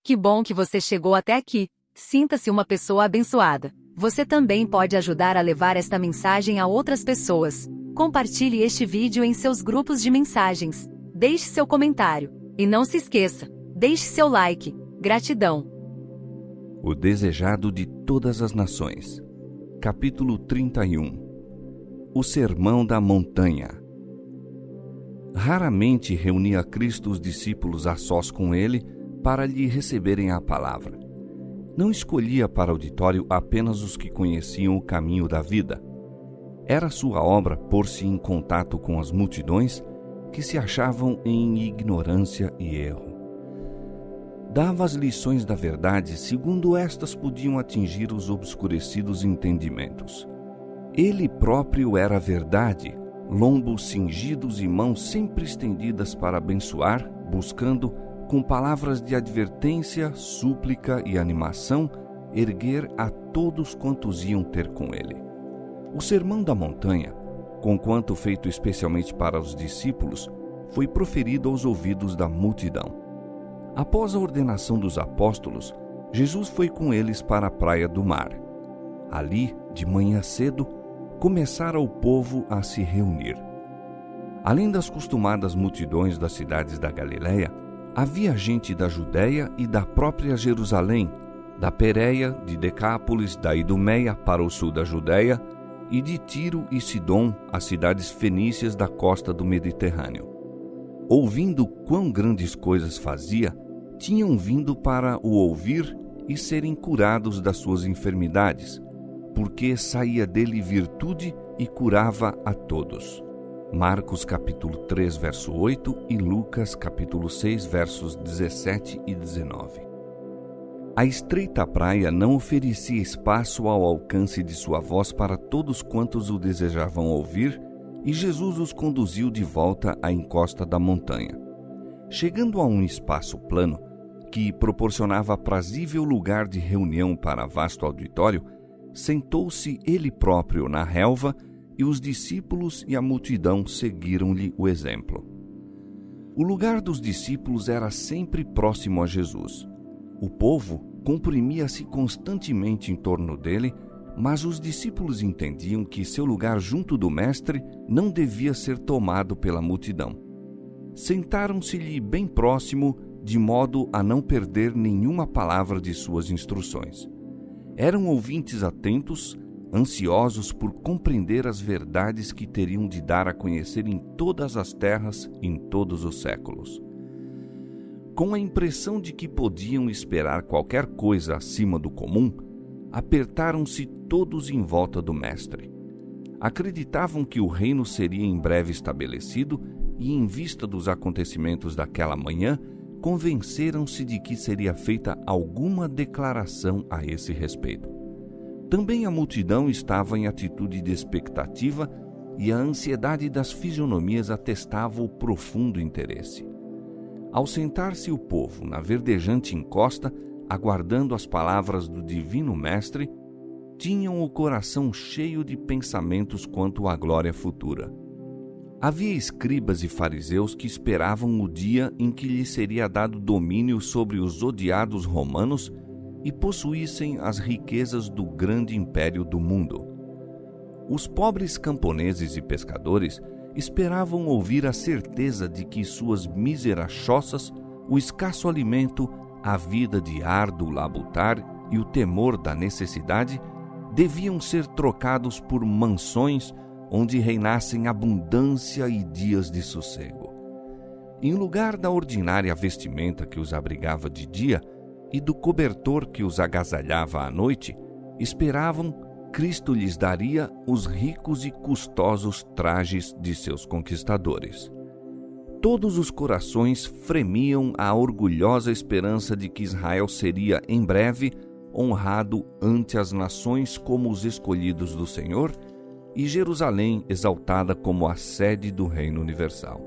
Que bom que você chegou até aqui. Sinta-se uma pessoa abençoada. Você também pode ajudar a levar esta mensagem a outras pessoas. Compartilhe este vídeo em seus grupos de mensagens. Deixe seu comentário. E não se esqueça, deixe seu like. Gratidão. O desejado de todas as nações. Capítulo 31. O Sermão da Montanha. Raramente reunia Cristo os discípulos a sós com ele para lhe receberem a palavra. Não escolhia para auditório apenas os que conheciam o caminho da vida. Era sua obra pôr-se em contato com as multidões que se achavam em ignorância e erro. Dava as lições da verdade segundo estas podiam atingir os obscurecidos entendimentos. Ele próprio era a verdade, lombos cingidos e mãos sempre estendidas para abençoar, buscando, com palavras de advertência, súplica e animação, erguer a todos quantos iam ter com ele. O Sermão da Montanha, conquanto feito especialmente para os discípulos, foi proferido aos ouvidos da multidão. Após a ordenação dos apóstolos, Jesus foi com eles para a praia do mar. Ali, de manhã cedo, começara o povo a se reunir. Além das costumadas multidões das cidades da Galiléia, havia gente da Judéia e da própria Jerusalém, da Pérea, de Decápolis, da Idumeia para o sul da Judéia, e de Tiro e Sidom, as cidades fenícias da costa do Mediterrâneo. Ouvindo quão grandes coisas fazia, tinham vindo para o ouvir e serem curados das suas enfermidades, porque saía dele virtude e curava a todos. Marcos capítulo 3, verso 8 e Lucas capítulo 6, versos 17 e 19. A estreita praia não oferecia espaço ao alcance de sua voz para todos quantos o desejavam ouvir, e Jesus os conduziu de volta à encosta da montanha. Chegando a um espaço plano, que proporcionava aprazível lugar de reunião para vasto auditório, sentou-se ele próprio na relva e os discípulos e a multidão seguiram-lhe o exemplo. O lugar dos discípulos era sempre próximo a Jesus. O povo comprimia-se constantemente em torno dele, mas os discípulos entendiam que seu lugar junto do Mestre não devia ser tomado pela multidão. Sentaram-se-lhe bem próximo, de modo a não perder nenhuma palavra de suas instruções. Eram ouvintes atentos, ansiosos por compreender as verdades que teriam de dar a conhecer em todas as terras, em todos os séculos. Com a impressão de que podiam esperar qualquer coisa acima do comum, apertaram-se todos em volta do Mestre. Acreditavam que o reino seria em breve estabelecido e, em vista dos acontecimentos daquela manhã, convenceram-se de que seria feita alguma declaração a esse respeito. Também a multidão estava em atitude de expectativa e a ansiedade das fisionomias atestava o profundo interesse. Ao sentar-se o povo na verdejante encosta, aguardando as palavras do Divino Mestre, tinham o coração cheio de pensamentos quanto à glória futura. Havia escribas e fariseus que esperavam o dia em que lhes seria dado domínio sobre os odiados romanos e possuíssem as riquezas do grande império do mundo. Os pobres camponeses e pescadores esperavam ouvir a certeza de que suas míseras choças, o escasso alimento, a vida de árduo labutar e o temor da necessidade deviam ser trocados por mansões onde reinassem abundância e dias de sossego. Em lugar da ordinária vestimenta que os abrigava de dia e do cobertor que os agasalhava à noite, esperavam Cristo lhes daria os ricos e custosos trajes de seus conquistadores. Todos os corações fremiam à orgulhosa esperança de que Israel seria, em breve, honrado ante as nações como os escolhidos do Senhor e Jerusalém exaltada como a sede do reino universal.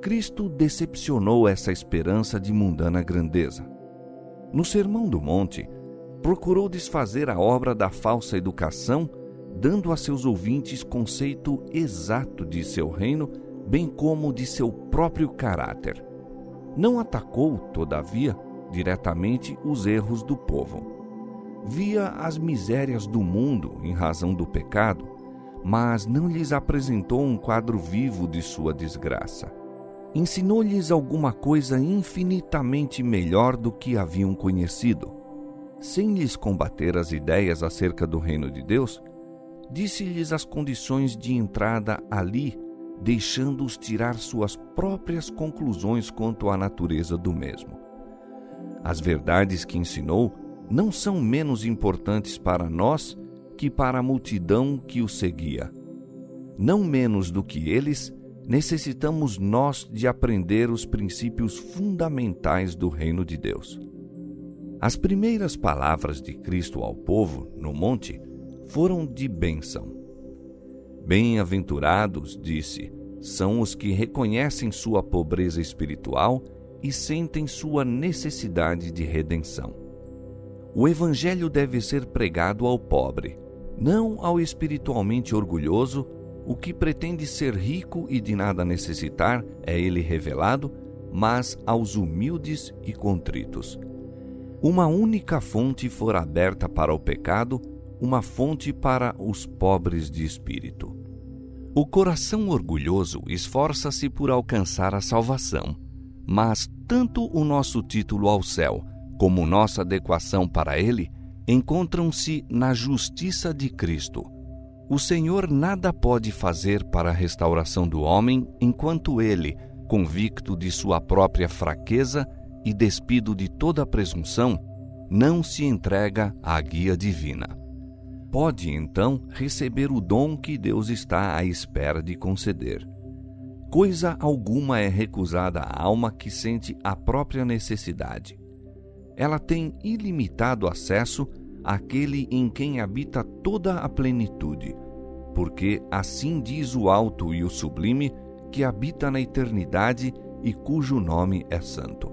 Cristo decepcionou essa esperança de mundana grandeza. No Sermão do Monte, procurou desfazer a obra da falsa educação, dando a seus ouvintes conceito exato de seu reino, bem como de seu próprio caráter. Não atacou, todavia, diretamente os erros do povo. Via as misérias do mundo em razão do pecado, mas não lhes apresentou um quadro vivo de sua desgraça. Ensinou-lhes alguma coisa infinitamente melhor do que haviam conhecido. Sem lhes combater as ideias acerca do reino de Deus, disse-lhes as condições de entrada ali, deixando-os tirar suas próprias conclusões quanto à natureza do mesmo. As verdades que ensinou não são menos importantes para nós que para a multidão que o seguia. Não menos do que eles, necessitamos nós de aprender os princípios fundamentais do reino de Deus. As primeiras palavras de Cristo ao povo, no monte, foram de bênção. Bem-aventurados, disse, são os que reconhecem sua pobreza espiritual e sentem sua necessidade de redenção. O Evangelho deve ser pregado ao pobre, não ao espiritualmente orgulhoso. O que pretende ser rico e de nada necessitar é ele revelado, mas aos humildes e contritos. Uma única fonte fora aberta para o pecado, uma fonte para os pobres de espírito. O coração orgulhoso esforça-se por alcançar a salvação, mas tanto o nosso título ao céu como nossa adequação para ele encontram-se na justiça de Cristo. O Senhor nada pode fazer para a restauração do homem enquanto ele, convicto de sua própria fraqueza e despido de toda a presunção, não se entrega à guia divina. Pode, então, receber o dom que Deus está à espera de conceder. Coisa alguma é recusada à alma que sente a própria necessidade. Ela tem ilimitado acesso àquele em quem habita toda a plenitude, porque assim diz o alto e o sublime, que habita na eternidade e cujo nome é santo.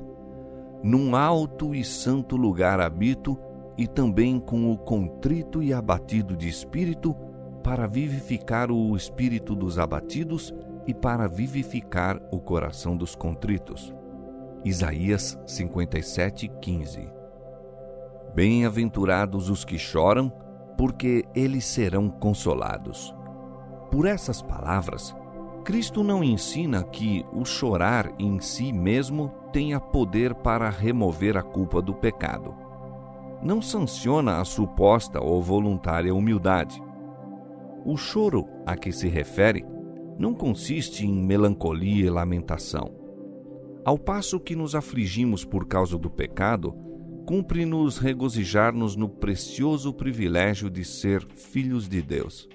Num alto e santo lugar habito, e também com o contrito e abatido de espírito, para vivificar o espírito dos abatidos e para vivificar o coração dos contritos. Isaías 57:15. Bem-aventurados os que choram, porque eles serão consolados. Por essas palavras, Cristo não ensina que o chorar em si mesmo tenha poder para remover a culpa do pecado. Não sanciona a suposta ou voluntária humildade. O choro a que se refere não consiste em melancolia e lamentação. Ao passo que nos afligimos por causa do pecado, cumpre-nos regozijar-nos no precioso privilégio de ser filhos de Deus.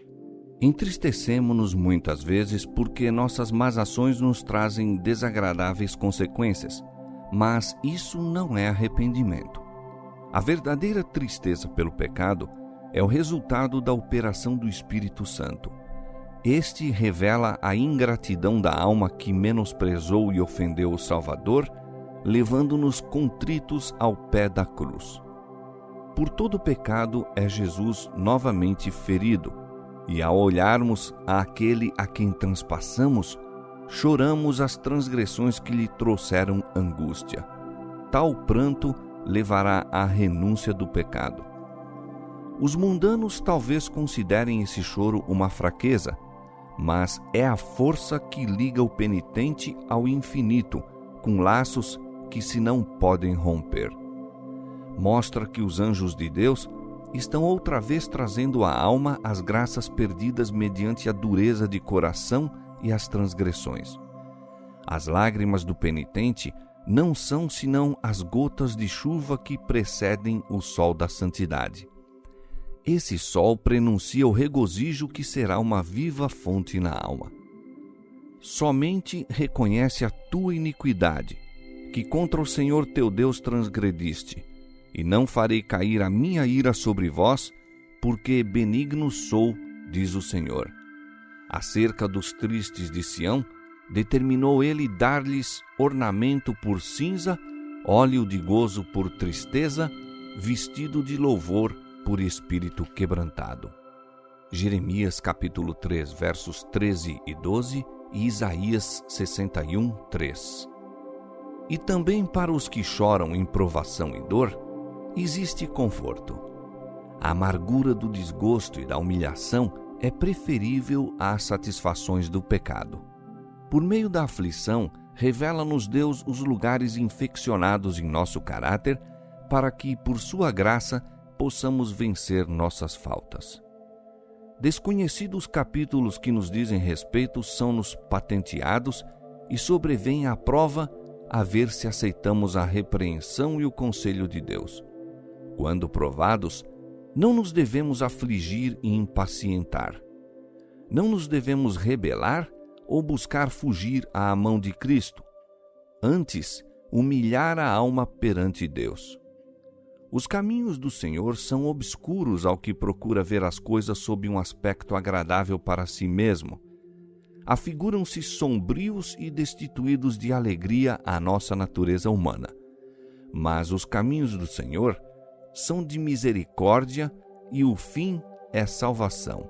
Entristecemo-nos muitas vezes porque nossas más ações nos trazem desagradáveis consequências, mas isso não é arrependimento. A verdadeira tristeza pelo pecado é o resultado da operação do Espírito Santo. Este revela a ingratidão da alma que menosprezou e ofendeu o Salvador, levando-nos contritos ao pé da cruz. Por todo pecado é Jesus novamente ferido, e ao olharmos àquele a quem transpassamos, choramos as transgressões que lhe trouxeram angústia. Tal pranto levará à renúncia do pecado. Os mundanos talvez considerem esse choro uma fraqueza, mas é a força que liga o penitente ao infinito, com laços que se não podem romper. Mostra que os anjos de Deus estão outra vez trazendo à alma as graças perdidas mediante a dureza de coração e as transgressões. As lágrimas do penitente não são senão as gotas de chuva que precedem o sol da santidade. Esse sol prenuncia o regozijo que será uma viva fonte na alma. Somente reconhece a tua iniquidade, que contra o Senhor teu Deus transgrediste, e não farei cair a minha ira sobre vós, porque benigno sou, diz o Senhor. Acerca dos tristes de Sião, determinou ele dar-lhes ornamento por cinza, óleo de gozo por tristeza, vestido de louvor por espírito quebrantado. Jeremias capítulo 3, versos 13 e 12 e Isaías 61, 3. E também para os que choram em provação e dor, existe conforto. A amargura do desgosto e da humilhação é preferível às satisfações do pecado. Por meio da aflição, revela-nos Deus os lugares infeccionados em nosso caráter, para que, por sua graça, possamos vencer nossas faltas. Desconhecidos capítulos que nos dizem respeito são-nos patenteados e sobrevém a prova a ver se aceitamos a repreensão e o conselho de Deus. Quando provados, não nos devemos afligir e impacientar. Não nos devemos rebelar ou buscar fugir à mão de Cristo. Antes, humilhar a alma perante Deus. Os caminhos do Senhor são obscuros ao que procura ver as coisas sob um aspecto agradável para si mesmo. Afiguram-se sombrios e destituídos de alegria à nossa natureza humana. Mas os caminhos do Senhor são de misericórdia e o fim é salvação.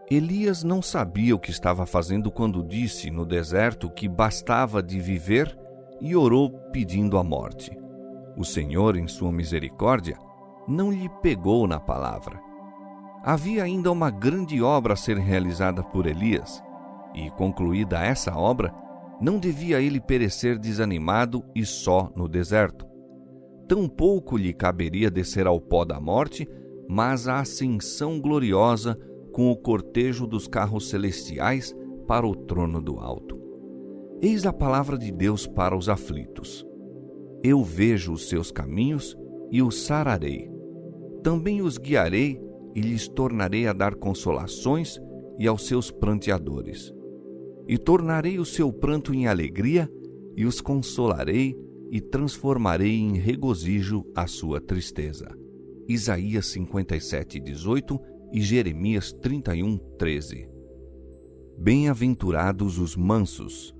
Elias não sabia o que estava fazendo quando disse no deserto que bastava de viver e orou pedindo a morte. O Senhor, em sua misericórdia, não lhe pegou na palavra. Havia ainda uma grande obra a ser realizada por Elias, e, concluída essa obra, não devia ele perecer desanimado e só no deserto. Tampouco lhe caberia descer ao pó da morte, mas a ascensão gloriosa com o cortejo dos carros celestiais para o trono do alto. Eis a palavra de Deus para os aflitos. Eu vejo os seus caminhos e os sararei. Também os guiarei e lhes tornarei a dar consolações e aos seus pranteadores. E tornarei o seu pranto em alegria e os consolarei e transformarei em regozijo a sua tristeza. Isaías 57:18 e Jeremias 31:13. Bem-aventurados os mansos.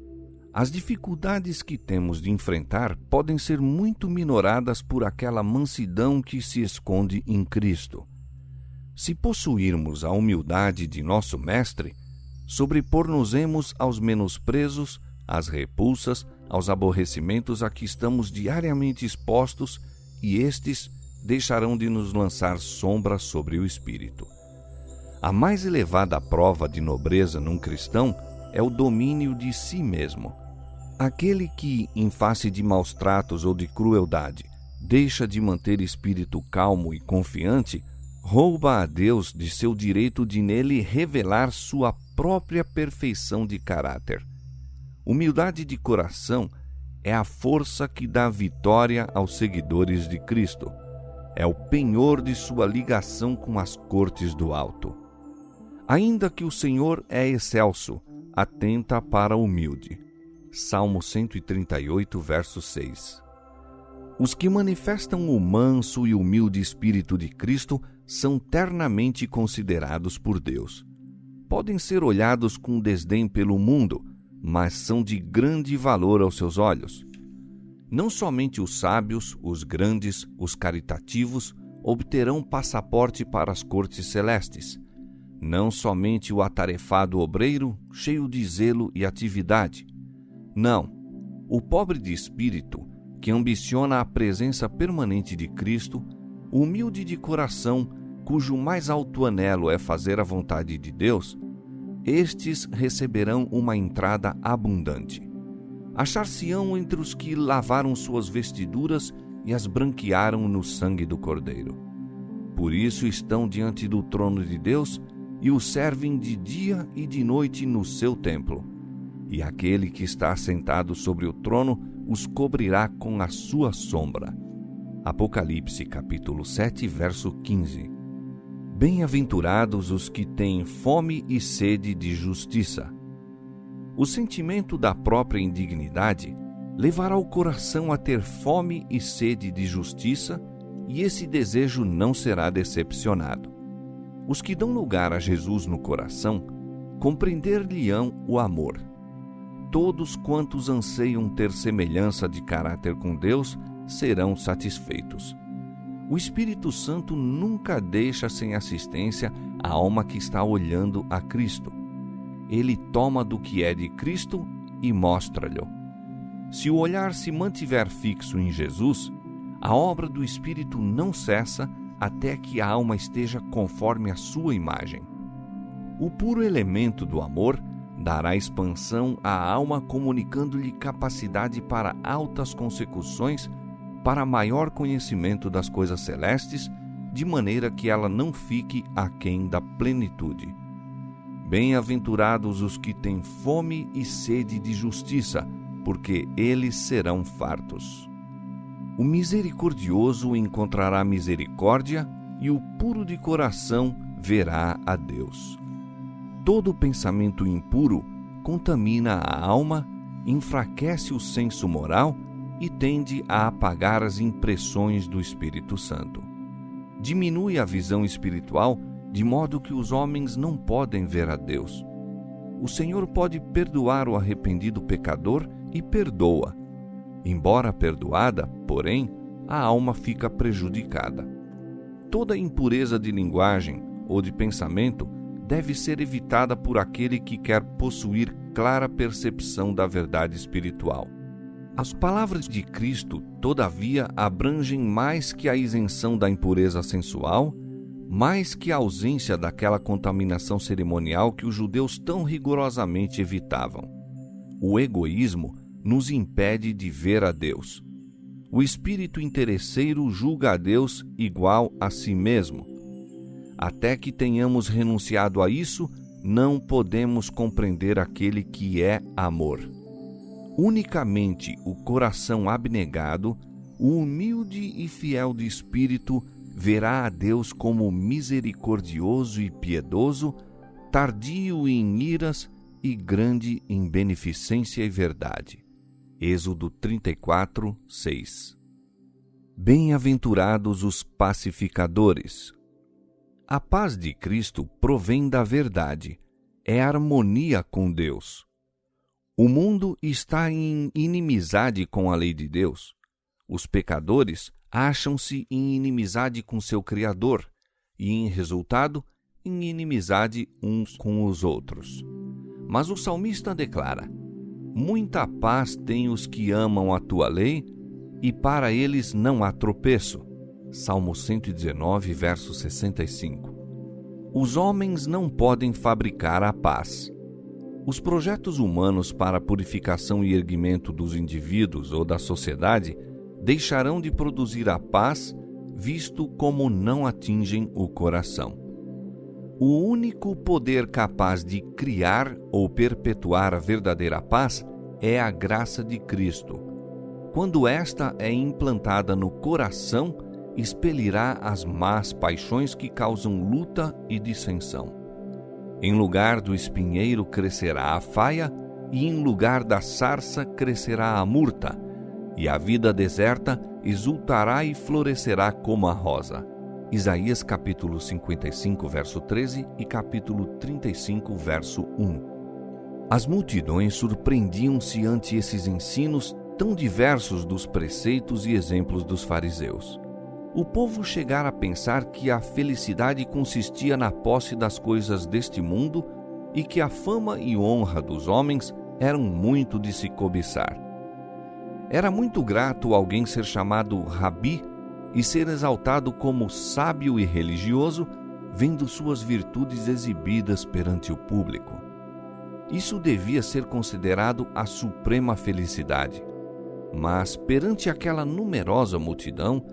As dificuldades que temos de enfrentar podem ser muito minoradas por aquela mansidão que se esconde em Cristo. Se possuirmos a humildade de nosso Mestre, sobrepor-nos-emos aos menosprezos, às repulsas, aos aborrecimentos a que estamos diariamente expostos, e estes deixarão de nos lançar sombra sobre o espírito. A mais elevada prova de nobreza num cristão é o domínio de si mesmo. Aquele que, em face de maus tratos ou de crueldade, deixa de manter espírito calmo e confiante, rouba a Deus de seu direito de nele revelar sua própria perfeição de caráter. Humildade de coração é a força que dá vitória aos seguidores de Cristo. É o penhor de sua ligação com as cortes do alto. Ainda que o Senhor é excelso, atenta para o humilde. Salmo 138, verso 6. Os que manifestam o manso e humilde espírito de Cristo são ternamente considerados por Deus. Podem ser olhados com desdém pelo mundo, mas são de grande valor aos seus olhos. Não somente os sábios, os grandes, os caritativos obterão passaporte para as cortes celestes. Não somente o atarefado obreiro, cheio de zelo e atividade. Não, o pobre de espírito, que ambiciona a presença permanente de Cristo, humilde de coração, cujo mais alto anelo é fazer a vontade de Deus, estes receberão uma entrada abundante. Achar-se-ão entre os que lavaram suas vestiduras e as branquearam no sangue do Cordeiro. Por isso estão diante do trono de Deus e o servem de dia e de noite no seu templo. E aquele que está assentado sobre o trono os cobrirá com a sua sombra. Apocalipse capítulo 7, verso 15. Bem-aventurados os que têm fome e sede de justiça. O sentimento da própria indignidade levará o coração a ter fome e sede de justiça, e esse desejo não será decepcionado. Os que dão lugar a Jesus no coração compreender-lhe-ão o amor. Todos quantos anseiam ter semelhança de caráter com Deus serão satisfeitos. O Espírito Santo nunca deixa sem assistência a alma que está olhando a Cristo. Ele toma do que é de Cristo e mostra-lhe. Se o olhar se mantiver fixo em Jesus, a obra do Espírito não cessa até que a alma esteja conforme a sua imagem. O puro elemento do amor dará expansão à alma, comunicando-lhe capacidade para altas consecuções, para maior conhecimento das coisas celestes, de maneira que ela não fique aquém da plenitude. Bem-aventurados os que têm fome e sede de justiça, porque eles serão fartos. O misericordioso encontrará misericórdia, e o puro de coração verá a Deus. Todo pensamento impuro contamina a alma, enfraquece o senso moral e tende a apagar as impressões do Espírito Santo. Diminui a visão espiritual, de modo que os homens não podem ver a Deus. O Senhor pode perdoar o arrependido pecador e perdoa. Embora perdoada, porém, a alma fica prejudicada. Toda impureza de linguagem ou de pensamento deve ser evitada por aquele que quer possuir clara percepção da verdade espiritual. As palavras de Cristo, todavia, abrangem mais que a isenção da impureza sensual, mais que a ausência daquela contaminação cerimonial que os judeus tão rigorosamente evitavam. O egoísmo nos impede de ver a Deus. O espírito interesseiro julga a Deus igual a si mesmo. Até que tenhamos renunciado a isso, não podemos compreender aquele que é amor. Unicamente o coração abnegado, o humilde e fiel de espírito, verá a Deus como misericordioso e piedoso, tardio em iras e grande em beneficência e verdade. Êxodo 34, 6. Bem-aventurados os pacificadores. A paz de Cristo provém da verdade, é harmonia com Deus. O mundo está em inimizade com a lei de Deus. Os pecadores acham-se em inimizade com seu Criador e, em resultado, em inimizade uns com os outros. Mas o salmista declara: muita paz têm os que amam a tua lei, e para eles não há tropeço. Salmo 119, verso 65. Os homens não podem fabricar a paz. Os projetos humanos para a purificação e erguimento dos indivíduos ou da sociedade deixarão de produzir a paz, visto como não atingem o coração. O único poder capaz de criar ou perpetuar a verdadeira paz é a graça de Cristo. Quando esta é implantada no coração, expelirá as más paixões que causam luta e dissensão. Em lugar do espinheiro crescerá a faia, e em lugar da sarça crescerá a murta, e a vida deserta exultará e florescerá como a rosa. Isaías capítulo 55, verso 13 e capítulo 35, verso 1. As multidões surpreendiam-se ante esses ensinos tão diversos dos preceitos e exemplos dos fariseus. O povo chegara a pensar que a felicidade consistia na posse das coisas deste mundo e que a fama e honra dos homens eram muito de se cobiçar. Era muito grato alguém ser chamado Rabi e ser exaltado como sábio e religioso, vendo suas virtudes exibidas perante o público. Isso devia ser considerado a suprema felicidade. Mas, perante aquela numerosa multidão,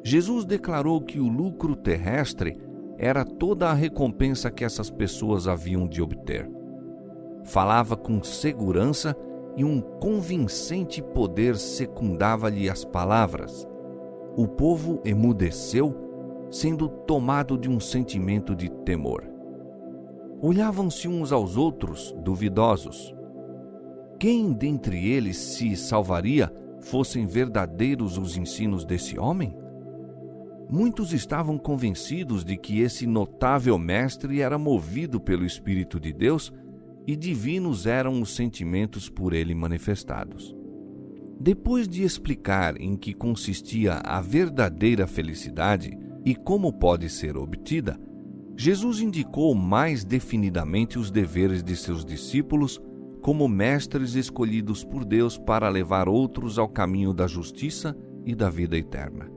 Jesus declarou que o lucro terrestre era toda a recompensa que essas pessoas haviam de obter. Falava com segurança e um convincente poder secundava-lhe as palavras. O povo emudeceu, sendo tomado de um sentimento de temor. Olhavam-se uns aos outros, duvidosos. Quem dentre eles se salvaria, fossem verdadeiros os ensinos desse homem? Muitos estavam convencidos de que esse notável mestre era movido pelo Espírito de Deus e divinos eram os sentimentos por ele manifestados. Depois de explicar em que consistia a verdadeira felicidade e como pode ser obtida, Jesus indicou mais definidamente os deveres de seus discípulos, como mestres escolhidos por Deus para levar outros ao caminho da justiça e da vida eterna.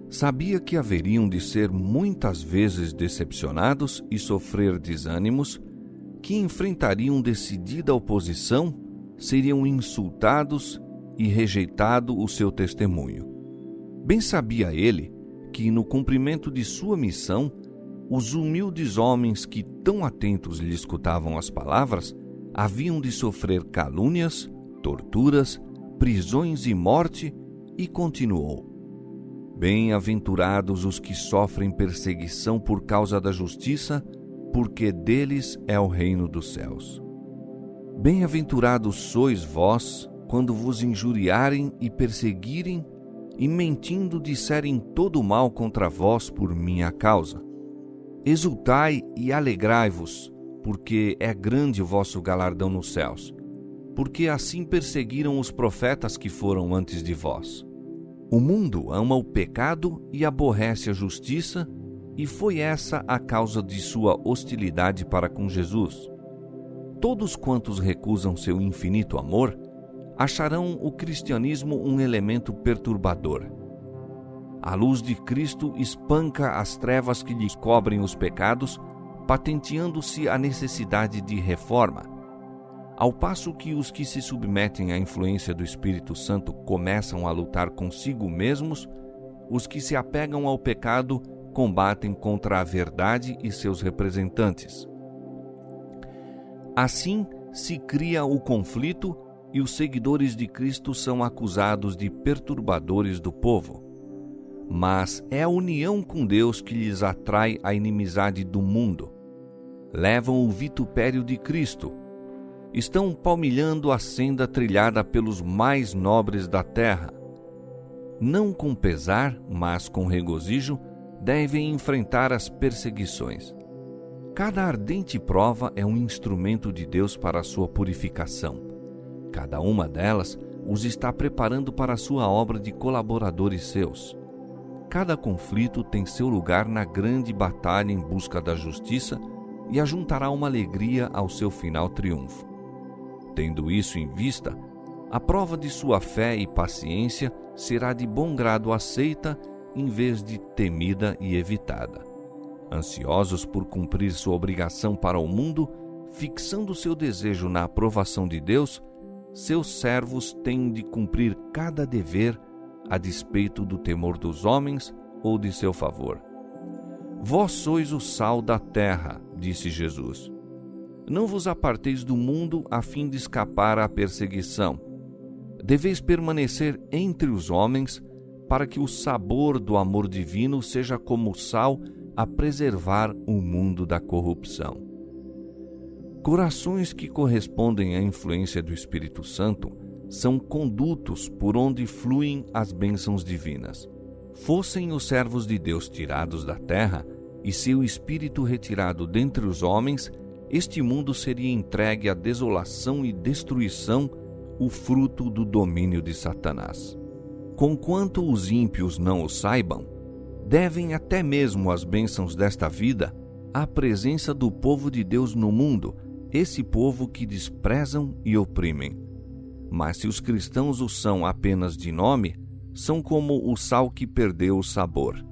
Sabia que haveriam de ser muitas vezes decepcionados e sofrer desânimos, que enfrentariam decidida oposição, seriam insultados e rejeitado o seu testemunho. Bem sabia ele que, no cumprimento de sua missão, os humildes homens que tão atentos lhe escutavam as palavras haviam de sofrer calúnias, torturas, prisões e morte, e continuou: Bem-aventurados os que sofrem perseguição por causa da justiça, porque deles é o reino dos céus. Bem-aventurados sois vós, quando vos injuriarem e perseguirem, e mentindo disserem todo o mal contra vós por minha causa. Exultai e alegrai-vos, porque é grande o vosso galardão nos céus, porque assim perseguiram os profetas que foram antes de vós. O mundo ama o pecado e aborrece a justiça, e foi essa a causa de sua hostilidade para com Jesus. Todos quantos recusam seu infinito amor, acharão o cristianismo um elemento perturbador. A luz de Cristo espanca as trevas que lhes cobrem os pecados, patenteando-se a necessidade de reforma, ao passo que os que se submetem à influência do Espírito Santo começam a lutar consigo mesmos, os que se apegam ao pecado combatem contra a verdade e seus representantes. Assim se cria o conflito e os seguidores de Cristo são acusados de perturbadores do povo. Mas é a união com Deus que lhes atrai a inimizade do mundo. Levam o vitupério de Cristo. Estão palmilhando a senda trilhada pelos mais nobres da terra. Não com pesar, mas com regozijo, devem enfrentar as perseguições. Cada ardente prova é um instrumento de Deus para a sua purificação. Cada uma delas os está preparando para a sua obra de colaboradores seus. Cada conflito tem seu lugar na grande batalha em busca da justiça e ajuntará uma alegria ao seu final triunfo. Tendo isso em vista, a prova de sua fé e paciência será de bom grado aceita em vez de temida e evitada. Ansiosos por cumprir sua obrigação para o mundo, fixando seu desejo na aprovação de Deus, seus servos têm de cumprir cada dever a despeito do temor dos homens ou de seu favor. Vós sois o sal da terra, disse Jesus. Não vos aparteis do mundo a fim de escapar à perseguição. Deveis permanecer entre os homens, para que o sabor do amor divino seja como o sal a preservar o mundo da corrupção. Corações que correspondem à influência do Espírito Santo são condutos por onde fluem as bênçãos divinas. Fossem os servos de Deus tirados da terra e seu espírito retirado dentre os homens, este mundo seria entregue à desolação e destruição, o fruto do domínio de Satanás. Conquanto os ímpios não o saibam, devem até mesmo as bênçãos desta vida à presença do povo de Deus no mundo, esse povo que desprezam e oprimem. Mas se os cristãos o são apenas de nome, são como o sal que perdeu o sabor.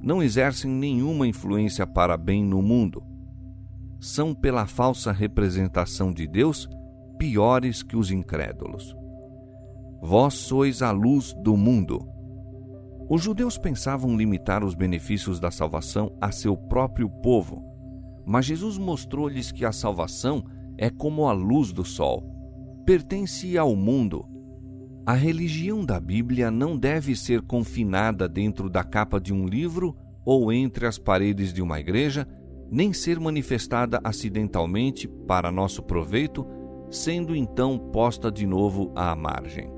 Não exercem nenhuma influência para bem no mundo. São, pela falsa representação de Deus, piores que os incrédulos. Vós sois a luz do mundo. Os judeus pensavam limitar os benefícios da salvação a seu próprio povo, mas Jesus mostrou-lhes que a salvação é como a luz do sol. Pertence ao mundo. A religião da Bíblia não deve ser confinada dentro da capa de um livro ou entre as paredes de uma igreja, nem ser manifestada acidentalmente para nosso proveito, sendo então posta de novo à margem.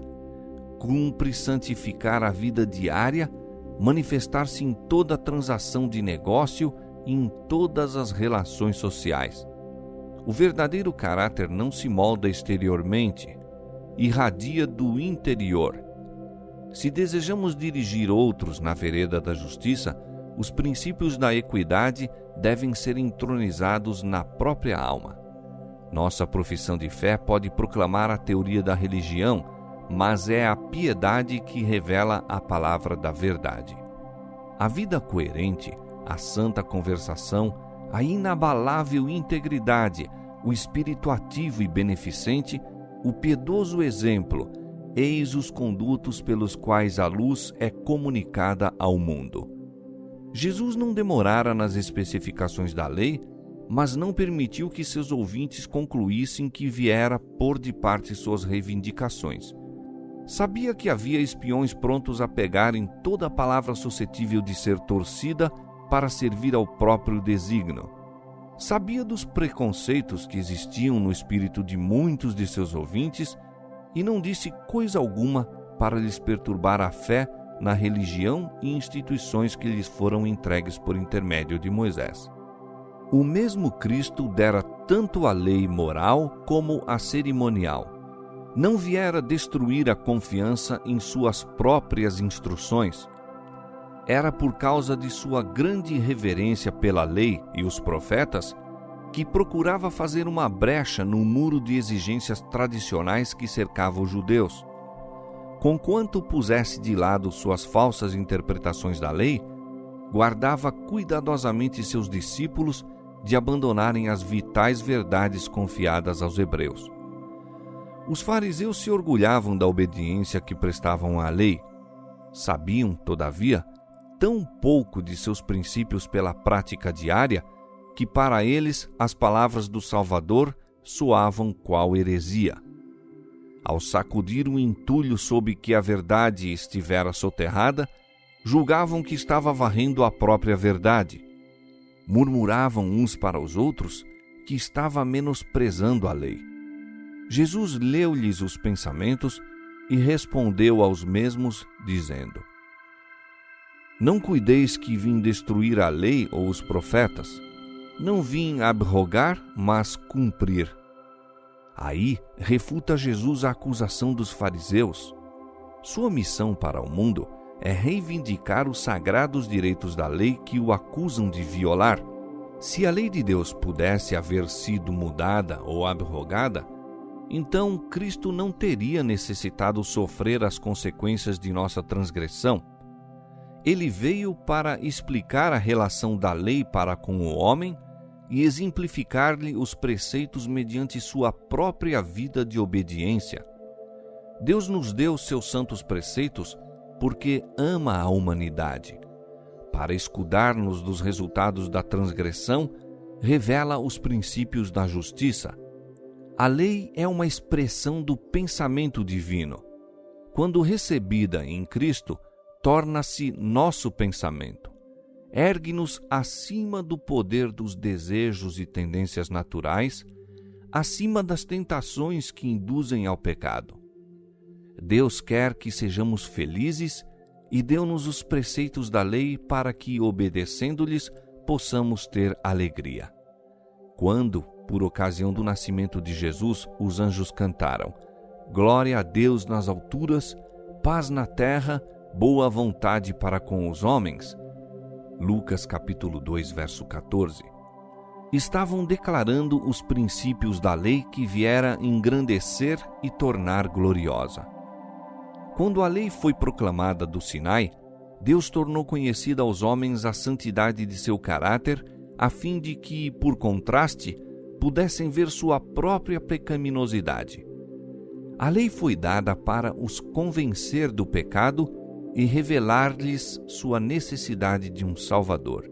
Cumpre santificar a vida diária, manifestar-se em toda transação de negócio e em todas as relações sociais. O verdadeiro caráter não se molda exteriormente, irradia do interior. Se desejamos dirigir outros na vereda da justiça, os princípios da equidade devem ser entronizados na própria alma. Nossa profissão de fé pode proclamar a teoria da religião, mas é a piedade que revela a palavra da verdade. A vida coerente, a santa conversação, a inabalável integridade, o espírito ativo e beneficente, o piedoso exemplo, eis os condutos pelos quais a luz é comunicada ao mundo. Jesus não demorara nas especificações da lei, mas não permitiu que seus ouvintes concluíssem que viera pôr de parte suas reivindicações. Sabia que havia espiões prontos a pegarem toda a palavra suscetível de ser torcida para servir ao próprio desígnio. Sabia dos preconceitos que existiam no espírito de muitos de seus ouvintes e não disse coisa alguma para lhes perturbar a fé na religião e instituições que lhes foram entregues por intermédio de Moisés. O mesmo Cristo dera tanto a lei moral como a cerimonial. Não viera destruir a confiança em suas próprias instruções. Era por causa de sua grande reverência pela lei e os profetas que procurava fazer uma brecha no muro de exigências tradicionais que cercava os judeus. Conquanto pusesse de lado suas falsas interpretações da lei, guardava cuidadosamente seus discípulos de abandonarem as vitais verdades confiadas aos hebreus. Os fariseus se orgulhavam da obediência que prestavam à lei. Sabiam, todavia, tão pouco de seus princípios pela prática diária que para eles as palavras do Salvador soavam qual heresia. Ao sacudir o entulho sob que a verdade estivera soterrada, julgavam que estava varrendo a própria verdade. Murmuravam uns para os outros que estava menosprezando a lei. Jesus leu-lhes os pensamentos e respondeu aos mesmos, dizendo: Não cuideis que vim destruir a lei ou os profetas. Não vim abrogar, mas cumprir. Aí refuta Jesus a acusação dos fariseus. Sua missão para o mundo é reivindicar os sagrados direitos da lei que o acusam de violar. Se a lei de Deus pudesse haver sido mudada ou abrogada, então Cristo não teria necessitado sofrer as consequências de nossa transgressão. Ele veio para explicar a relação da lei para com o homem e exemplificar-lhe os preceitos mediante sua própria vida de obediência. Deus nos deu seus santos preceitos porque ama a humanidade. Para escudar-nos dos resultados da transgressão, revela os princípios da justiça. A lei é uma expressão do pensamento divino. Quando recebida em Cristo, torna-se nosso pensamento. Ergue-nos acima do poder dos desejos e tendências naturais, acima das tentações que induzem ao pecado. Deus quer que sejamos felizes e deu-nos os preceitos da lei para que, obedecendo-lhes, possamos ter alegria. Quando, por ocasião do nascimento de Jesus, os anjos cantaram: Glória a Deus nas alturas, paz na terra, boa vontade para com os homens. Lucas capítulo 2, verso 14. Estavam declarando os princípios da lei que viera engrandecer e tornar gloriosa. Quando a lei foi proclamada do Sinai, Deus tornou conhecida aos homens a santidade de seu caráter, a fim de que, por contraste, pudessem ver sua própria pecaminosidade. A lei foi dada para os convencer do pecado e revelar-lhes sua necessidade de um Salvador.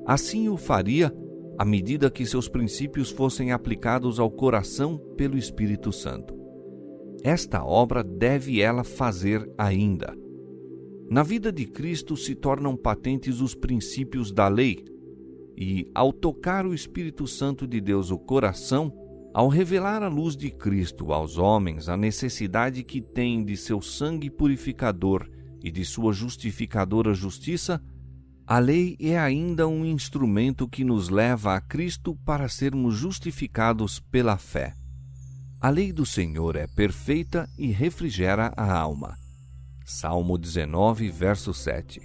Assim o faria à medida que seus princípios fossem aplicados ao coração pelo Espírito Santo. Esta obra deve ela fazer ainda. Na vida de Cristo se tornam patentes os princípios da lei, e, ao tocar o Espírito Santo de Deus o coração, ao revelar a luz de Cristo aos homens a necessidade que têm de seu sangue purificador e de sua justificadora justiça, a lei é ainda um instrumento que nos leva a Cristo para sermos justificados pela fé. A lei do Senhor é perfeita e refrigera a alma. Salmo 19, verso 7.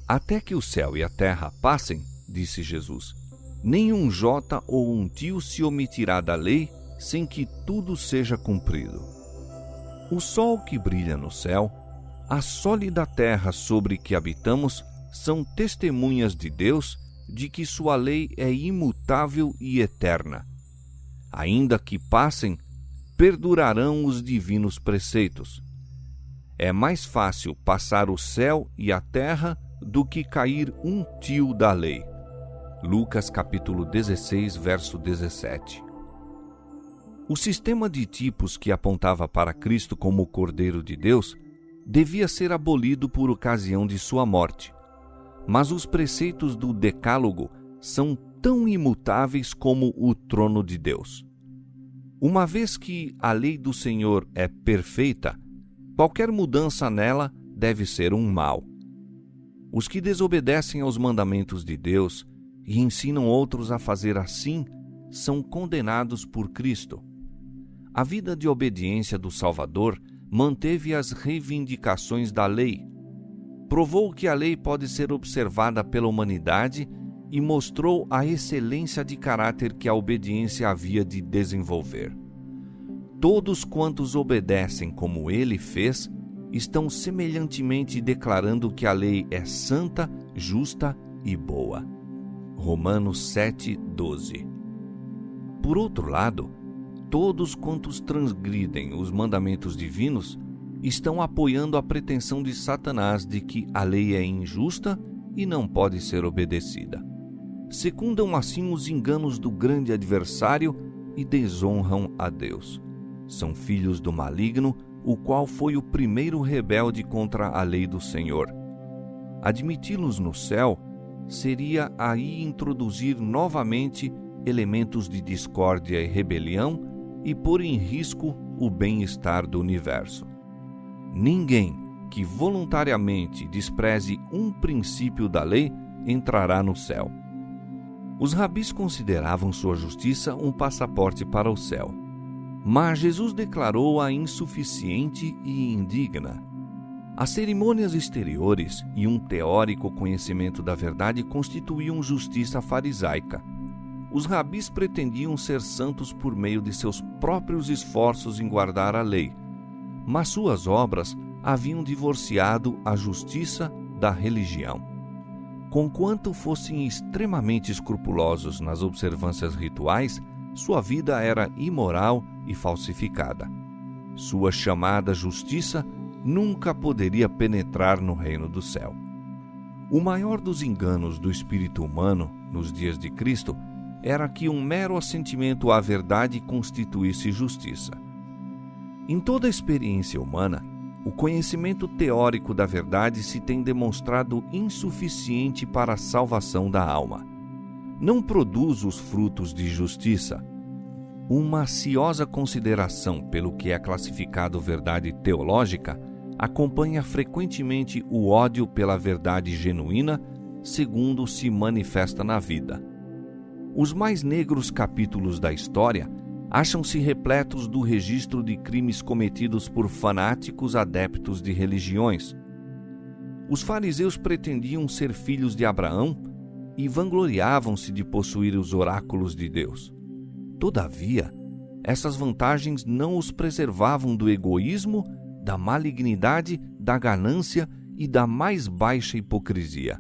Até que o céu e a terra passem, disse Jesus, nenhum jota ou um tio se omitirá da lei sem que tudo seja cumprido. O sol que brilha no céu, a sólida terra sobre que habitamos, são testemunhas de Deus de que sua lei é imutável e eterna. Ainda que passem, perdurarão os divinos preceitos. É mais fácil passar o céu e a terra do que cair um tio da lei. Lucas capítulo 16, verso 17. O sistema de tipos que apontava para Cristo como o Cordeiro de Deus devia ser abolido por ocasião de sua morte. Mas os preceitos do Decálogo são tão imutáveis como o trono de Deus. Uma vez que a lei do Senhor é perfeita, qualquer mudança nela deve ser um mal. Os que desobedecem aos mandamentos de Deus e ensinam outros a fazer assim são condenados por Cristo. A vida de obediência do Salvador manteve as reivindicações da lei, provou que a lei pode ser observada pela humanidade e mostrou a excelência de caráter que a obediência havia de desenvolver. Todos quantos obedecem como ele fez, estão semelhantemente declarando que a lei é santa, justa e boa. Romanos 7:12. Por outro lado, todos quantos transgridem os mandamentos divinos estão apoiando a pretensão de Satanás de que a lei é injusta e não pode ser obedecida. Secundam assim os enganos do grande adversário e desonram a Deus. São filhos do maligno, o qual foi o primeiro rebelde contra a lei do Senhor. Admiti-los no céu seria aí introduzir novamente elementos de discórdia e rebelião e pôr em risco o bem-estar do universo. Ninguém que voluntariamente despreze um princípio da lei entrará no céu. Os rabis consideravam sua justiça um passaporte para o céu, mas Jesus declarou-a insuficiente e indigna. As cerimônias exteriores e um teórico conhecimento da verdade constituíam justiça farisaica. Os rabis pretendiam ser santos por meio de seus próprios esforços em guardar a lei, mas suas obras haviam divorciado a justiça da religião. Conquanto fossem extremamente escrupulosos nas observâncias rituais, sua vida era imoral e falsificada. Sua chamada justiça nunca poderia penetrar no reino do céu. O maior dos enganos do espírito humano nos dias de Cristo era que um mero assentimento à verdade constituísse justiça. Em toda a experiência humana, o conhecimento teórico da verdade se tem demonstrado insuficiente para a salvação da alma. Não produz os frutos de justiça. Uma ciosa consideração pelo que é classificado verdade teológica acompanha frequentemente o ódio pela verdade genuína, segundo se manifesta na vida. Os mais negros capítulos da história acham-se repletos do registro de crimes cometidos por fanáticos adeptos de religiões. Os fariseus pretendiam ser filhos de Abraão e vangloriavam-se de possuir os oráculos de Deus. Todavia, essas vantagens não os preservavam do egoísmo, da malignidade, da ganância e da mais baixa hipocrisia.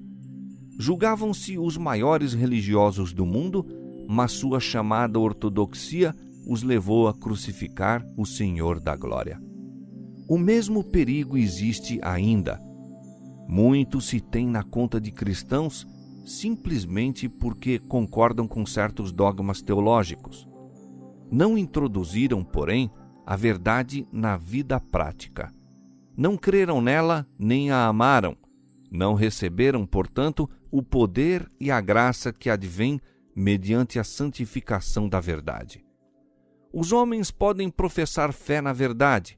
Julgavam-se os maiores religiosos do mundo, mas sua chamada ortodoxia os levou a crucificar o Senhor da Glória. O mesmo perigo existe ainda. Muito se tem na conta de cristãos simplesmente porque concordam com certos dogmas teológicos. Não introduziram, porém, a verdade na vida prática. Não creram nela nem a amaram. Não receberam, portanto, o poder e a graça que advém mediante a santificação da verdade. Os homens podem professar fé na verdade,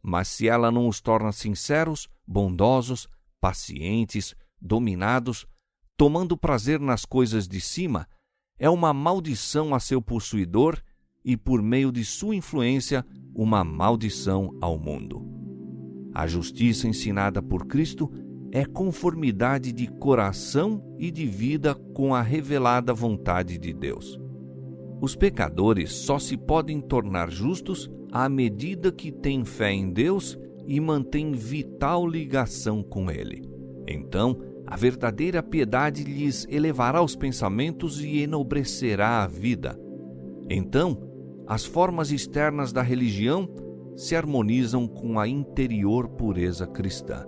mas se ela não os torna sinceros, bondosos, pacientes, dominados, tomando prazer nas coisas de cima, é uma maldição a seu possuidor e, por meio de sua influência, uma maldição ao mundo. A justiça ensinada por Cristo é conformidade de coração e de vida com a revelada vontade de Deus. Os pecadores só se podem tornar justos à medida que têm fé em Deus e mantêm vital ligação com Ele. Então, a verdadeira piedade lhes elevará os pensamentos e enobrecerá a vida. Então, as formas externas da religião se harmonizam com a interior pureza cristã.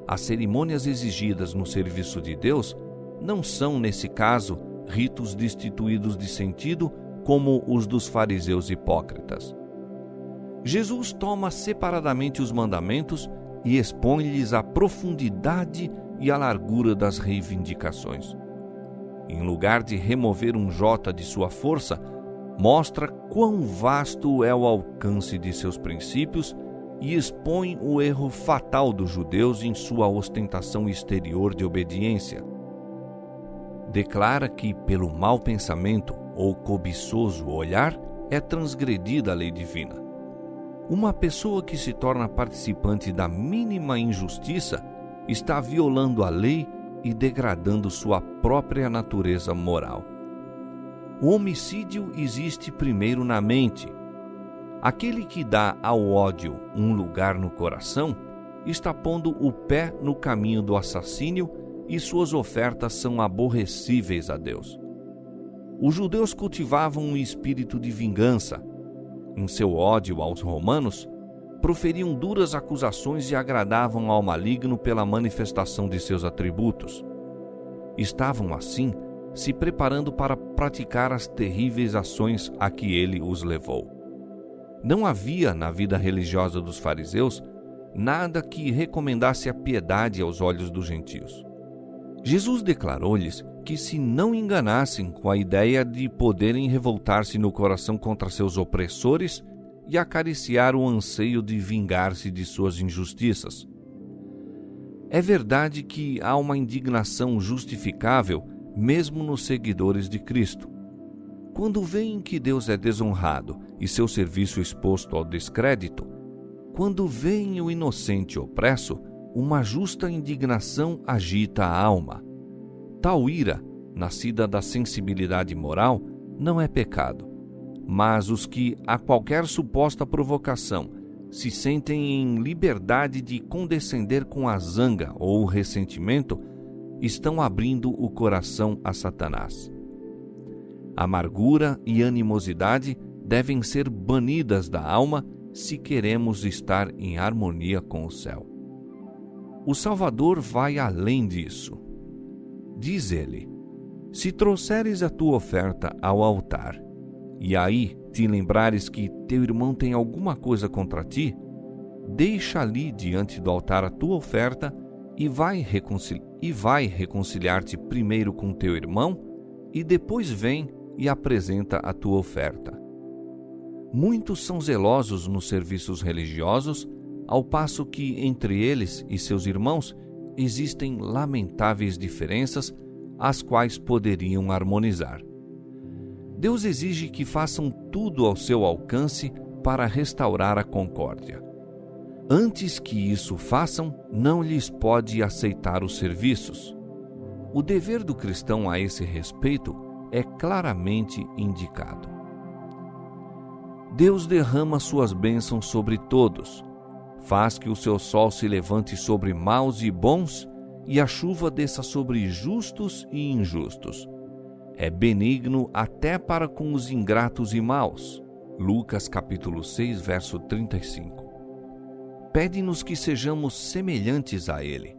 As cerimônias exigidas no serviço de Deus não são, nesse caso, ritos destituídos de sentido como os dos fariseus hipócritas. Jesus toma separadamente os mandamentos e expõe-lhes a profundidade e a largura das reivindicações. Em lugar de remover um jota de sua força, mostra quão vasto é o alcance de seus princípios e expõe o erro fatal dos judeus em sua ostentação exterior de obediência. Declara que, pelo mau pensamento ou cobiçoso olhar, é transgredida a lei divina. Uma pessoa que se torna participante da mínima injustiça está violando a lei e degradando sua própria natureza moral. O homicídio existe primeiro na mente. Aquele que dá ao ódio um lugar no coração está pondo o pé no caminho do assassínio e suas ofertas são aborrecíveis a Deus. Os judeus cultivavam um espírito de vingança. Em seu ódio aos romanos, proferiam duras acusações e agradavam ao maligno pela manifestação de seus atributos. Estavam, assim, se preparando para praticar as terríveis ações a que ele os levou. Não havia, na vida religiosa dos fariseus, nada que recomendasse a piedade aos olhos dos gentios. Jesus declarou-lhes que se não enganassem com a ideia de poderem revoltar-se no coração contra seus opressores e acariciar o anseio de vingar-se de suas injustiças. É verdade que há uma indignação justificável mesmo nos seguidores de Cristo. Quando veem que Deus é desonrado e seu serviço exposto ao descrédito, quando veem o inocente opresso, uma justa indignação agita a alma. Tal ira, nascida da sensibilidade moral, não é pecado, mas os que, a qualquer suposta provocação, se sentem em liberdade de condescender com a zanga ou o ressentimento, estão abrindo o coração a Satanás. Amargura e animosidade devem ser banidas da alma se queremos estar em harmonia com o céu. O Salvador vai além disso. Diz ele: se trouxeres a tua oferta ao altar, e aí te lembrares que teu irmão tem alguma coisa contra ti, deixa ali diante do altar a tua oferta e vai reconciliar-te primeiro com teu irmão, e depois vem e apresenta a tua oferta. Muitos são zelosos nos serviços religiosos, ao passo que entre eles e seus irmãos existem lamentáveis diferenças, as quais poderiam harmonizar. Deus exige que façam tudo ao seu alcance para restaurar a concórdia. Antes que isso façam, não lhes pode aceitar os serviços. O dever do cristão a esse respeito é claramente indicado. Deus derrama suas bênçãos sobre todos, faz que o seu sol se levante sobre maus e bons, e a chuva desça sobre justos e injustos. É benigno até para com os ingratos e maus. Lucas capítulo 6, verso 35. Pede-nos que sejamos semelhantes a ele.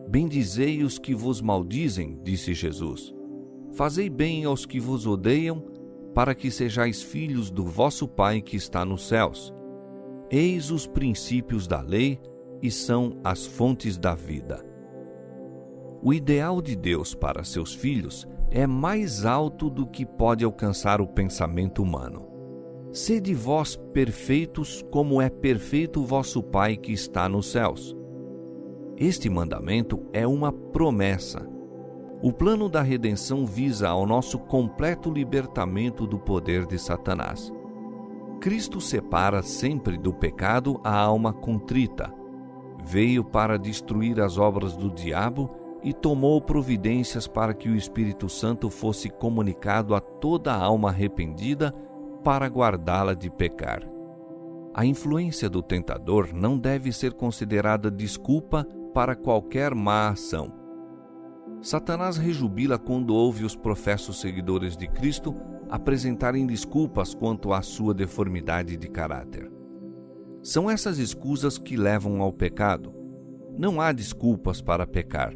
Bendizei os que vos maldizem, disse Jesus. Fazei bem aos que vos odeiam, para que sejais filhos do vosso Pai que está nos céus. Eis os princípios da lei e são as fontes da vida. O ideal de Deus para seus filhos é mais alto do que pode alcançar o pensamento humano. Sede vós perfeitos, como é perfeito o vosso Pai que está nos céus. Este mandamento é uma promessa. O plano da redenção visa ao nosso completo libertamento do poder de Satanás. Cristo separa sempre do pecado a alma contrita. Veio para destruir as obras do diabo e tomou providências para que o Espírito Santo fosse comunicado a toda alma arrependida para guardá-la de pecar. A influência do tentador não deve ser considerada desculpa para qualquer má ação. Satanás rejubila quando ouve os professos seguidores de Cristo apresentarem desculpas quanto à sua deformidade de caráter. São essas escusas que levam ao pecado. Não há desculpas para pecar.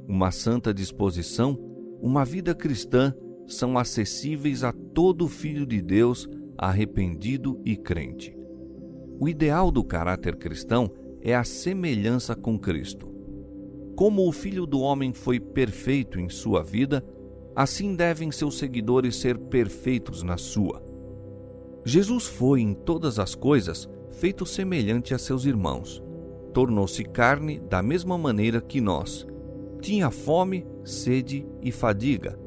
Uma santa disposição, uma vida cristã são acessíveis a todo filho de Deus arrependido e crente. O ideal do caráter cristão é a semelhança com Cristo. Como o Filho do Homem foi perfeito em sua vida, assim devem seus seguidores ser perfeitos na sua. Jesus foi, em todas as coisas, feito semelhante a seus irmãos. Tornou-se carne da mesma maneira que nós. Tinha fome, sede e fadiga.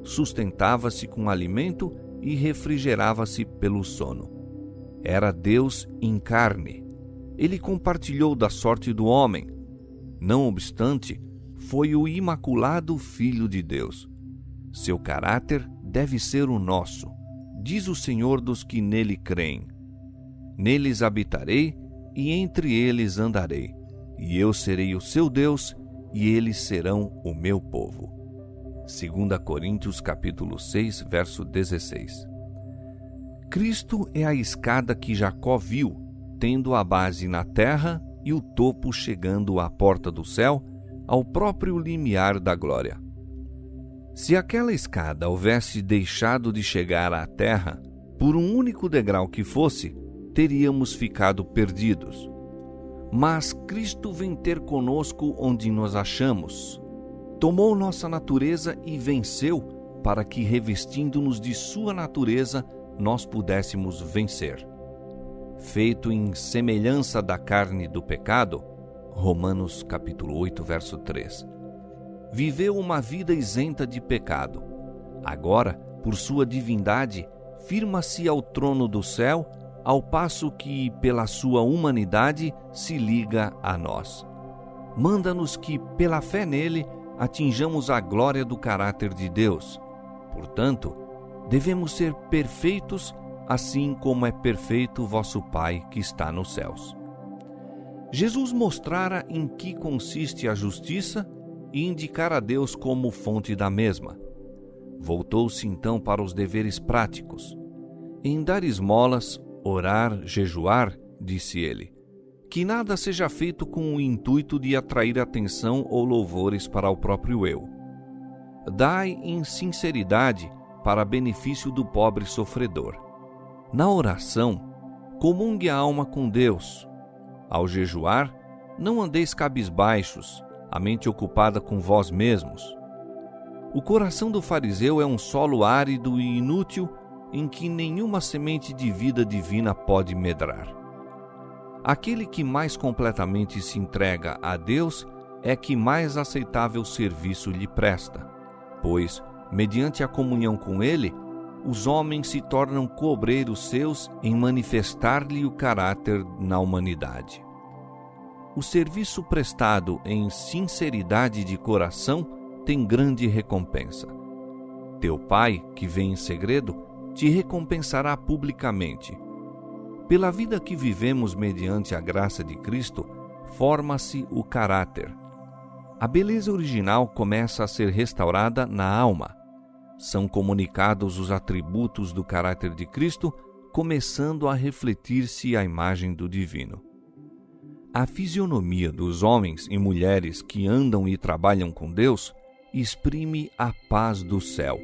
Sustentava-se com alimento e refrigerava-se pelo sono. Era Deus em carne. Ele compartilhou da sorte do homem. Não obstante, foi o imaculado Filho de Deus. Seu caráter deve ser o nosso, diz o Senhor dos que nele creem. Neles habitarei e entre eles andarei, e eu serei o seu Deus e eles serão o meu povo. 2 Coríntios capítulo 6, verso 16. Cristo é a escada que Jacó viu, tendo a base na terra e o topo chegando à porta do céu, ao próprio limiar da glória. Se aquela escada houvesse deixado de chegar à terra, por um único degrau que fosse, teríamos ficado perdidos. Mas Cristo vem ter conosco onde nos achamos. Tomou nossa natureza e venceu, para que, revestindo-nos de sua natureza, nós pudéssemos vencer. Feito em semelhança da carne do pecado, Romanos capítulo 8, verso 3. Viveu uma vida isenta de pecado. Agora, por sua divindade, firma-se ao trono do céu, ao passo que, pela sua humanidade, se liga a nós. Manda-nos que, pela fé nele, atinjamos a glória do caráter de Deus. Portanto, devemos ser perfeitos, assim como é perfeito vosso Pai que está nos céus. Jesus mostrara em que consiste a justiça e indicara a Deus como fonte da mesma. Voltou-se então para os deveres práticos. Em dar esmolas, orar, jejuar, disse ele, que nada seja feito com o intuito de atrair atenção ou louvores para o próprio eu. Dai em sinceridade para benefício do pobre sofredor. Na oração, comungue a alma com Deus. Ao jejuar, não andeis cabisbaixos, a mente ocupada com vós mesmos. O coração do fariseu é um solo árido e inútil em que nenhuma semente de vida divina pode medrar. Aquele que mais completamente se entrega a Deus é que mais aceitável serviço lhe presta, pois, mediante a comunhão com Ele, os homens se tornam coobreiros seus em manifestar-lhe o caráter na humanidade. O serviço prestado em sinceridade de coração tem grande recompensa. Teu Pai, que vem em segredo, te recompensará publicamente. Pela vida que vivemos mediante a graça de Cristo, forma-se o caráter. A beleza original começa a ser restaurada na alma. São comunicados os atributos do caráter de Cristo, começando a refletir-se a imagem do divino. A fisionomia dos homens e mulheres que andam e trabalham com Deus exprime a paz do céu.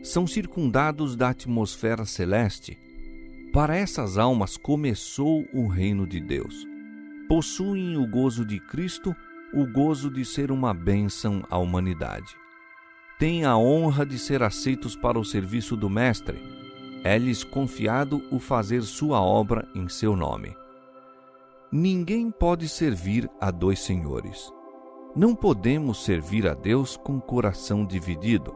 São circundados da atmosfera celeste. Para essas almas começou o reino de Deus. Possuem o gozo de Cristo, o gozo de ser uma bênção à humanidade. Têm a honra de ser aceitos para o serviço do Mestre. É-lhes confiado o fazer sua obra em seu nome. Ninguém pode servir a dois senhores. Não podemos servir a Deus com coração dividido.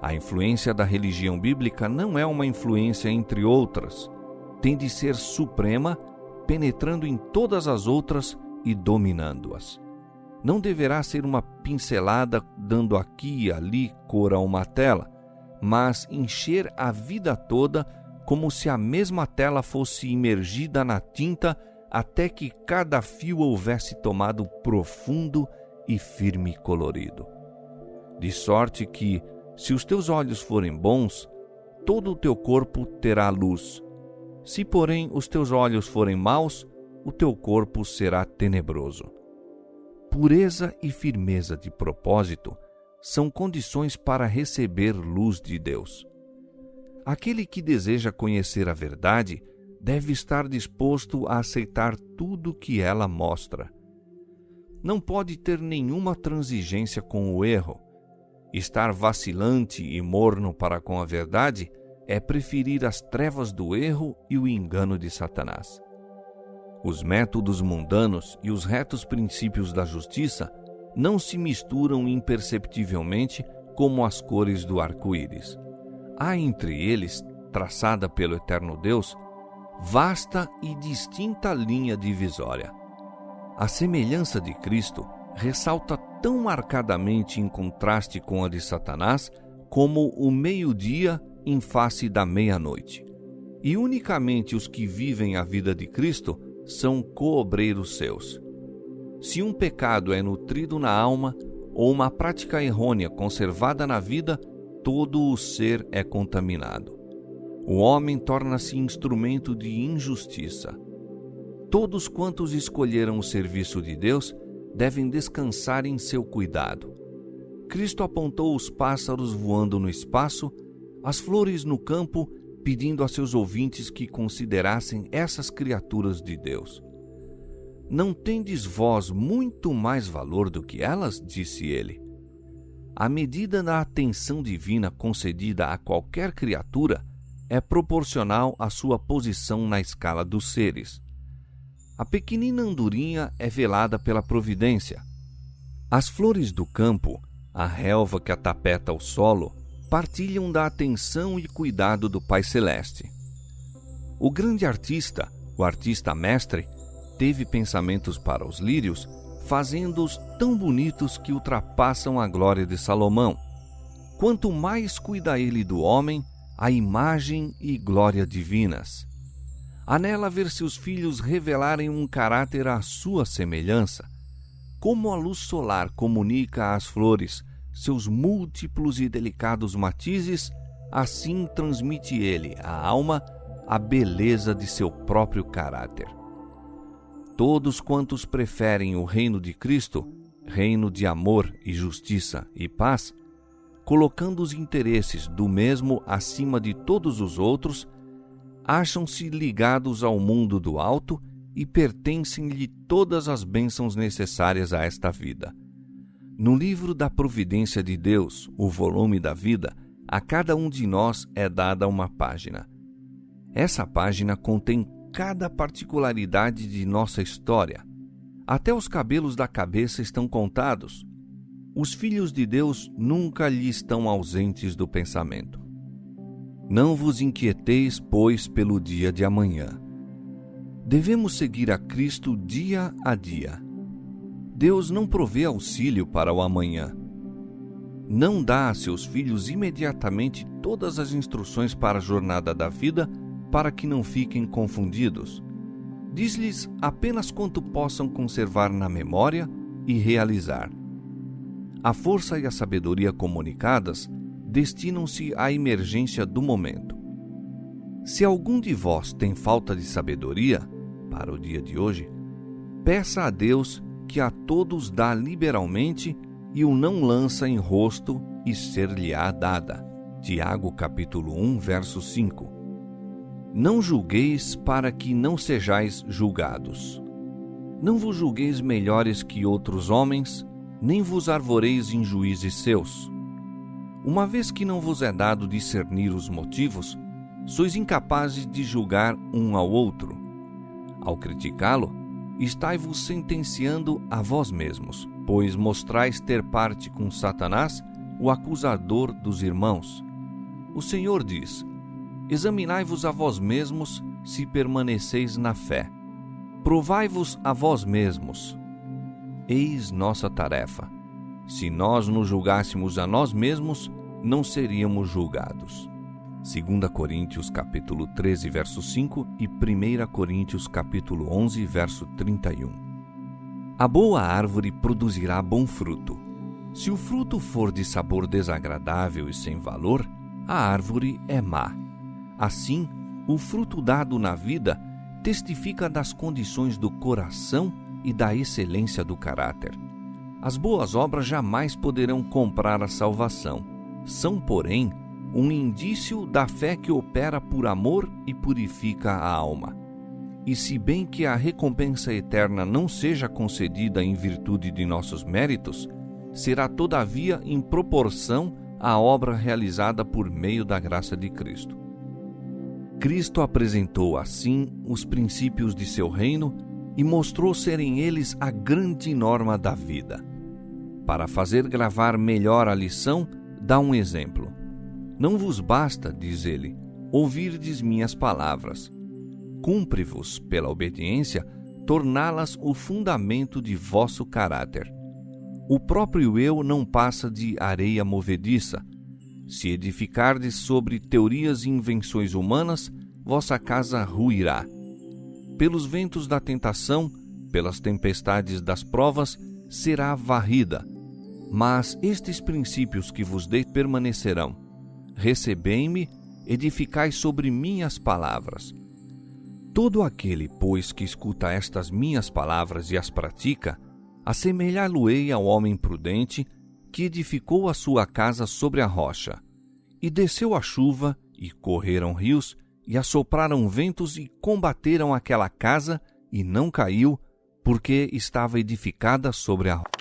A influência da religião bíblica não é uma influência entre outras. Tem de ser suprema, penetrando em todas as outras e dominando-as. Não deverá ser uma pincelada dando aqui e ali cor a uma tela, mas encher a vida toda como se a mesma tela fosse imergida na tinta até que cada fio houvesse tomado profundo e firme colorido. De sorte que, se os teus olhos forem bons, todo o teu corpo terá luz. Se, porém, os teus olhos forem maus, o teu corpo será tenebroso. Pureza e firmeza de propósito são condições para receber luz de Deus. Aquele que deseja conhecer a verdade deve estar disposto a aceitar tudo que ela mostra. Não pode ter nenhuma transigência com o erro. Estar vacilante e morno para com a verdade é preferir as trevas do erro e o engano de Satanás. Os métodos mundanos e os retos princípios da justiça não se misturam imperceptivelmente como as cores do arco-íris. Há entre eles, traçada pelo eterno Deus, vasta e distinta linha divisória. A semelhança de Cristo ressalta tão marcadamente em contraste com a de Satanás como o meio-dia em face da meia-noite. E unicamente os que vivem a vida de Cristo são coobreiros seus. Se um pecado é nutrido na alma ou uma prática errônea conservada na vida, todo o ser é contaminado. O homem torna-se instrumento de injustiça. Todos quantos escolheram o serviço de Deus devem descansar em seu cuidado. Cristo apontou os pássaros voando no espaço, as flores no campo, pedindo a seus ouvintes que considerassem essas criaturas de Deus. Não tendes vós muito mais valor do que elas? Disse ele. A medida da atenção divina concedida a qualquer criatura é proporcional à sua posição na escala dos seres. A pequenina andorinha é velada pela providência. As flores do campo, a relva que atapeta o solo, partilham da atenção e cuidado do Pai Celeste. O grande artista, o artista mestre, teve pensamentos para os lírios, fazendo-os tão bonitos que ultrapassam a glória de Salomão. Quanto mais cuida ele do homem, a imagem e glória divinas. Anela ver seus filhos revelarem um caráter à sua semelhança. Como a luz solar comunica às flores seus múltiplos e delicados matizes, assim transmite ele à alma a beleza de seu próprio caráter. Todos quantos preferem o reino de Cristo, reino de amor e justiça e paz, colocando os interesses do mesmo acima de todos os outros, acham-se ligados ao mundo do alto e pertencem-lhe todas as bênçãos necessárias a esta vida. No livro da providência de Deus, o volume da vida, a cada um de nós é dada uma página. Essa página contém cada particularidade de nossa história. Até os cabelos da cabeça estão contados. Os filhos de Deus nunca lhe estão ausentes do pensamento. Não vos inquieteis, pois, pelo dia de amanhã. Devemos seguir a Cristo dia a dia. Deus não provê auxílio para o amanhã. Não dá a seus filhos imediatamente todas as instruções para a jornada da vida, para que não fiquem confundidos. Diz-lhes apenas quanto possam conservar na memória e realizar. A força e a sabedoria comunicadas destinam-se à emergência do momento. Se algum de vós tem falta de sabedoria, para o dia de hoje, peça a Deus que a todos dá liberalmente e o não lança em rosto e ser-lhe-á dada. Tiago capítulo 1, verso 5. Não julgueis para que não sejais julgados. Não vos julgueis melhores que outros homens, nem vos arvoreis em juízes seus. Uma vez que não vos é dado discernir os motivos, sois incapazes de julgar um ao outro. Ao criticá-lo, estai-vos sentenciando a vós mesmos, pois mostrais ter parte com Satanás, o acusador dos irmãos. O Senhor diz: examinai-vos a vós mesmos se permaneceis na fé. Provai-vos a vós mesmos. Eis nossa tarefa. Se nós nos julgássemos a nós mesmos, não seríamos julgados. 2 Coríntios capítulo 13, verso 5 e 1 Coríntios capítulo 11, verso 31. A boa árvore produzirá bom fruto. Se o fruto for de sabor desagradável e sem valor, a árvore é má. Assim, o fruto dado na vida testifica das condições do coração e da excelência do caráter. As boas obras jamais poderão comprar a salvação. São, porém, um indício da fé que opera por amor e purifica a alma. E se bem que a recompensa eterna não seja concedida em virtude de nossos méritos, será todavia em proporção à obra realizada por meio da graça de Cristo. Cristo apresentou assim os princípios de seu reino e mostrou serem eles a grande norma da vida. Para fazer gravar melhor a lição, dá um exemplo. Não vos basta, diz ele, ouvirdes minhas palavras. Cumpre-vos, pela obediência, torná-las o fundamento de vosso caráter. O próprio eu não passa de areia movediça. Se edificardes sobre teorias e invenções humanas, vossa casa ruirá. Pelos ventos da tentação, pelas tempestades das provas, será varrida. Mas estes princípios que vos dei permanecerão. Recebei-me, edificai sobre minhas palavras. Todo aquele, pois, que escuta estas minhas palavras e as pratica, assemelhá-lo-ei ao homem prudente que edificou a sua casa sobre a rocha. E desceu a chuva, e correram rios, e assopraram ventos, e combateram aquela casa, e não caiu, porque estava edificada sobre a rocha.